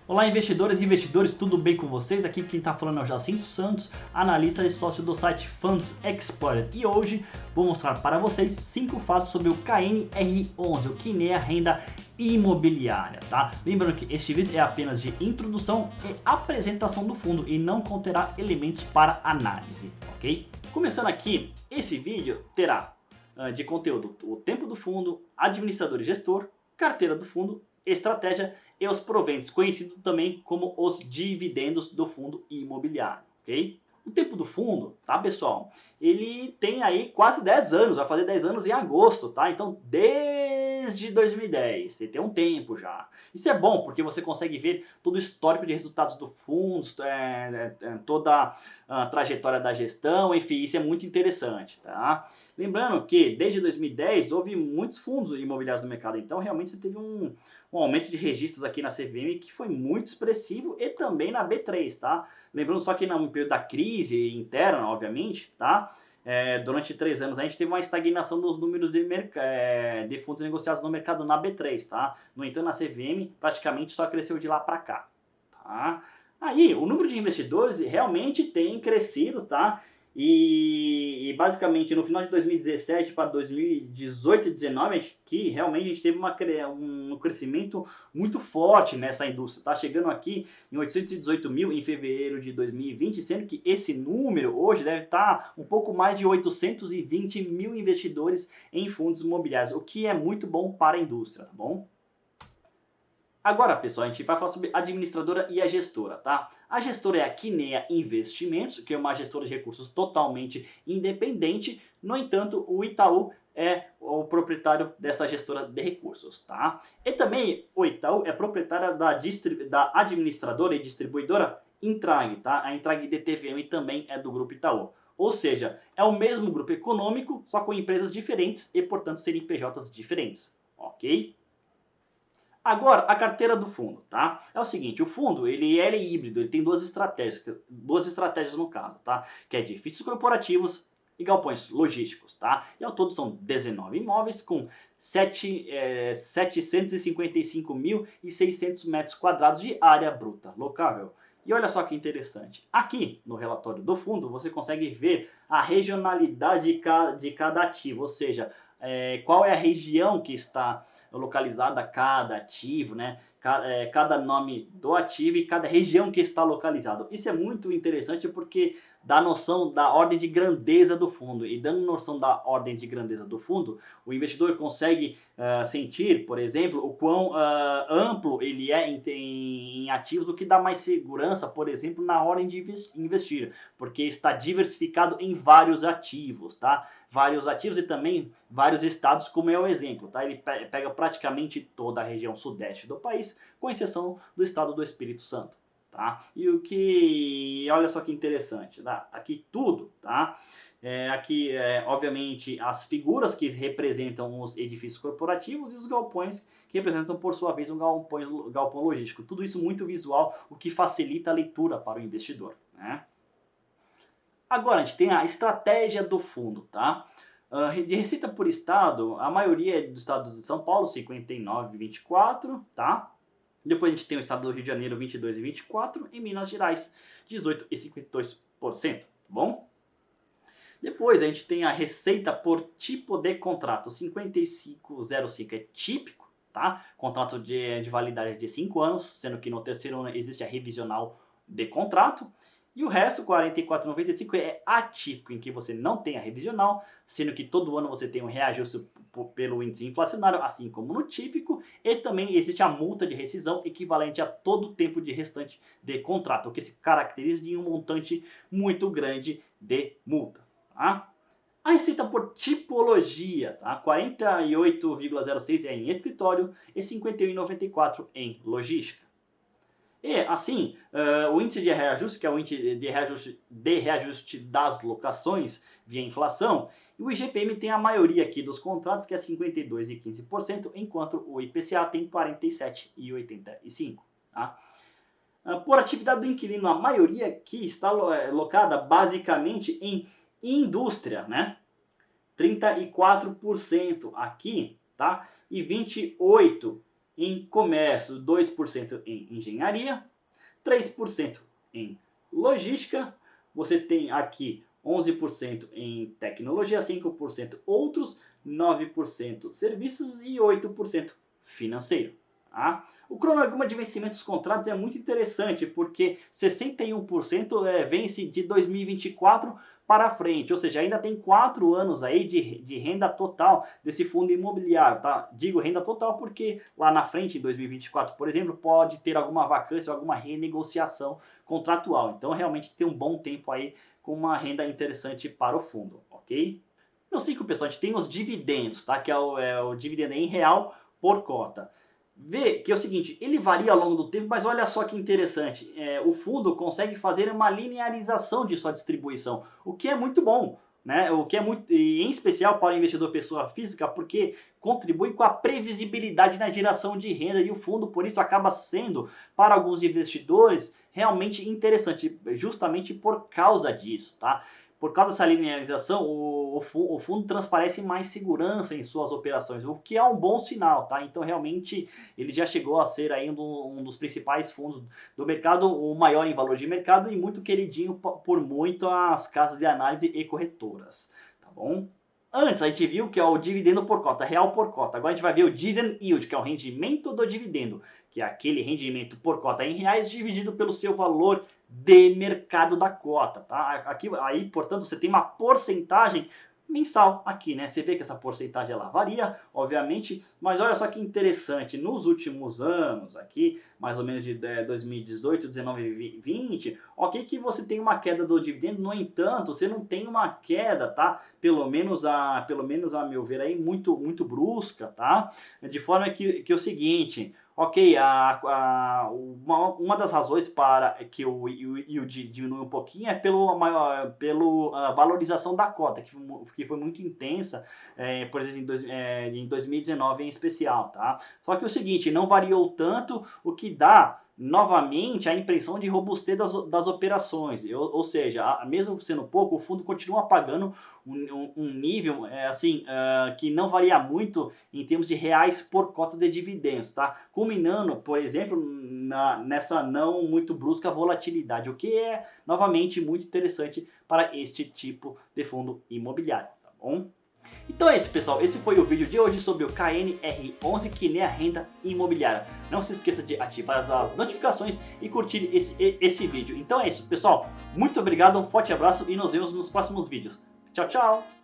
Olá, investidores e investidores, tudo bem com vocês? Aqui quem está falando é o Jacinto Santos, analista e sócio do site Funds Explorer. E hoje vou mostrar para vocês 5 fatos sobre o KNR11, o Kinea Renda Imobiliária, tá? Lembrando que este vídeo é apenas de introdução e apresentação do fundo e não conterá elementos para análise, ok? Começando aqui, esse vídeo terá de conteúdo o tempo do fundo, administrador e gestor, carteira do fundo, estratégia e os proventos, conhecido também como os dividendos do fundo imobiliário, ok? O tempo do fundo, tá, pessoal? Ele tem aí quase 10 anos, vai fazer 10 anos em agosto, tá? Então, desde 2010, ele tem um tempo já. Isso é bom, porque você consegue ver todo o histórico de resultados do fundo, toda a trajetória da gestão, enfim, isso é muito interessante, tá? Lembrando que desde 2010 houve muitos fundos imobiliários no mercado, então realmente você teve um aumento de registros aqui na CVM que foi muito expressivo e também na B3, tá? Lembrando só que no período da crise interna, obviamente, tá? Durante 3 anos a gente teve uma estagnação dos números de fundos negociados no mercado na B3, tá? No entanto, na CVM praticamente só cresceu de lá para cá, tá? Aí, o número de investidores realmente tem crescido, tá? E basicamente no final de 2017 para 2018 e 2019, que realmente a gente teve um crescimento muito forte nessa indústria. Tá chegando aqui em 818 mil em fevereiro de 2020, sendo que esse número hoje deve estar um pouco mais de 820 mil investidores em fundos imobiliários, o que é muito bom para a indústria, tá bom? Agora, pessoal, a gente vai falar sobre a administradora e a gestora, tá? A gestora é a Kinea Investimentos, que é uma gestora de recursos totalmente independente. No entanto, o Itaú é o proprietário dessa gestora de recursos, tá? E também o Itaú é proprietária da administradora e distribuidora Intrag, tá? A Intrag DTVM também é do grupo Itaú. Ou seja, é o mesmo grupo econômico, só com empresas diferentes e, portanto, CNPJs diferentes, ok? Agora, a carteira do fundo, tá? É o seguinte, o fundo, ele é híbrido, ele tem duas estratégias no caso, tá? Que é edifícios corporativos e galpões logísticos, tá? E ao todo são 19 imóveis com 755.600 metros quadrados de área bruta locável. E olha só que interessante, aqui no relatório do fundo você consegue ver a regionalidade de cada ativo, ou seja, qual é a região que está localizada cada ativo, né? Cada nome do ativo e cada região que está localizado. Isso é muito interessante porque dá noção da ordem de grandeza do fundo. E dando noção da ordem de grandeza do fundo, o investidor consegue sentir, por exemplo, o quão amplo ele é em ativos, o que dá mais segurança, por exemplo, na hora de investir, porque está diversificado em vários ativos, tá? Vários ativos e também vários estados, como é o exemplo, tá? Ele pega praticamente toda a região sudeste do país, com exceção do estado do Espírito Santo, tá? Olha só que interessante, tá? Aqui tudo, tá? Obviamente, as figuras que representam os edifícios corporativos e os galpões que representam, por sua vez, um galpão logístico. Tudo isso muito visual, o que facilita a leitura para o investidor, né? Agora, a gente tem a estratégia do fundo, tá? De receita por estado, a maioria é do estado de São Paulo, 59,24, tá? Depois a gente tem o estado do Rio de Janeiro, 22,24, e Minas Gerais, 18,52%, tá bom? Depois a gente tem a receita por tipo de contrato, 55,05 é típico, tá? Contrato de validade de 5 anos, sendo que no terceiro ano existe a revisional de contrato. E o resto, 44,95, é atípico, em que você não tem a revisional, sendo que todo ano você tem um reajuste pelo índice inflacionário, assim como no típico, e também existe a multa de rescisão equivalente a todo o tempo de restante de contrato, o que se caracteriza de um montante muito grande de multa. Tá? A receita por tipologia, tá? 48,06 é em escritório e 51,94 em logística. E assim, o índice de reajuste, que é o índice de reajuste das locações via inflação, e o IGPM tem a maioria aqui dos contratos, que é 52,15%, enquanto o IPCA tem 47,85%. Tá? Por atividade do inquilino, a maioria aqui está locada basicamente em indústria, né? 34% aqui, tá? E 28% em comércio, 2% em engenharia, 3% em logística, você tem aqui 11% em tecnologia, 5% outros, 9% serviços e 8% financeiro. Tá? O cronograma de vencimento dos contratos é muito interessante, porque 61% vence de 2024 para frente, ou seja, ainda tem 4 anos aí de renda total desse fundo imobiliário, tá? Digo renda total porque lá na frente, em 2024, por exemplo, pode ter alguma vacância, alguma renegociação contratual. Então, realmente tem um bom tempo aí com uma renda interessante para o fundo, ok? No 5, pessoal, a gente tem os dividendos, tá? Que é o dividendo em real por cota. Vê que é o seguinte, ele varia ao longo do tempo, mas olha só que interessante, o fundo consegue fazer uma linearização de sua distribuição, o que é muito bom, né? O que é muito, em especial para o investidor pessoa física, porque contribui com a previsibilidade na geração de renda e o fundo, por isso, acaba sendo, para alguns investidores, realmente interessante, justamente por causa disso, tá? Por causa dessa linearização, o fundo transparece mais segurança em suas operações, o que é um bom sinal, tá? Então, realmente, ele já chegou a ser aí um dos principais fundos do mercado, o maior em valor de mercado e muito queridinho por muitas casas de análise e corretoras, tá bom? Antes, a gente viu que é o dividendo por cota, real por cota. Agora a gente vai ver o dividend yield, que é o rendimento do dividendo, que é aquele rendimento por cota em reais dividido pelo seu valor de mercado da cota, tá? Aqui, aí, portanto, você tem uma porcentagem mensal aqui, né? Você vê que essa porcentagem ela varia, obviamente, mas olha só que interessante, nos últimos anos aqui, mais ou menos de 2018, 19 e 20, ok que você tem uma queda do dividendo, no entanto, você não tem uma queda, tá? Pelo menos a meu ver aí, muito brusca, tá? De forma que é o seguinte, ok, uma das razões para que o yield diminui um pouquinho é pela valorização da cota, que foi muito intensa, por exemplo, em 2019 em especial, tá? Só que é o seguinte, não variou tanto, o que dá novamente a impressão de robustez das operações, ou seja, mesmo sendo pouco, o fundo continua pagando um nível que não varia muito em termos de reais por cota de dividendos, tá? Culminando, por exemplo, nessa não muito brusca volatilidade, o que é novamente muito interessante para este tipo de fundo imobiliário, tá bom? Então é isso, pessoal, esse foi o vídeo de hoje sobre o KNR11, que nem a renda imobiliária. Não se esqueça de ativar as notificações e curtir esse vídeo. Então é isso, pessoal, muito obrigado, um forte abraço e nos vemos nos próximos vídeos. Tchau, tchau!